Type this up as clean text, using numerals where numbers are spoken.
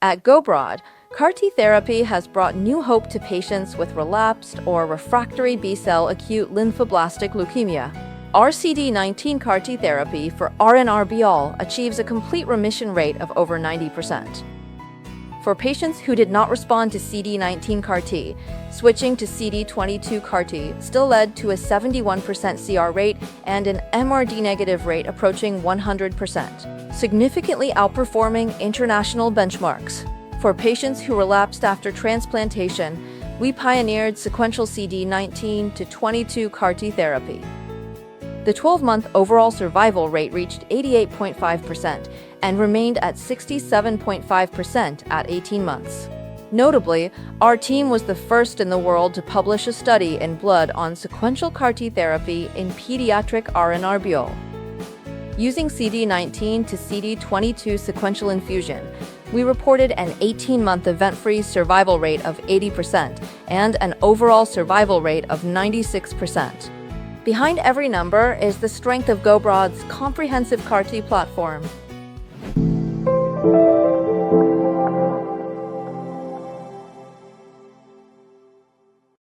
At GoBroad, CAR-T therapy has brought new hope to patients with relapsed or refractory B-cell acute lymphoblastic leukemia. Our CD19 CAR-T therapy for RNR-BL achieves a complete remission rate of over 90%. For patients who did not respond to CD19 CAR-T, switching to CD22 CAR-T still led to a 71% CR rate and an MRD negative rate approaching 100%, significantly outperforming international benchmarks. For patients who relapsed after transplantation, we pioneered sequential CD19-22 CAR-T therapy. The 12-month overall survival rate reached 88.5% and remained at 67.5% at 18 months. Notably, our team was the first in the world to publish a study in Blood on sequential CAR-T therapy in pediatric RNR-BL. Using CD19 to CD22 sequential infusion, we reported an 18-month event-free survival rate of 80% and an overall survival rate of 96%. Behind every number is the strength of GoBroad's comprehensive CAR-T platform.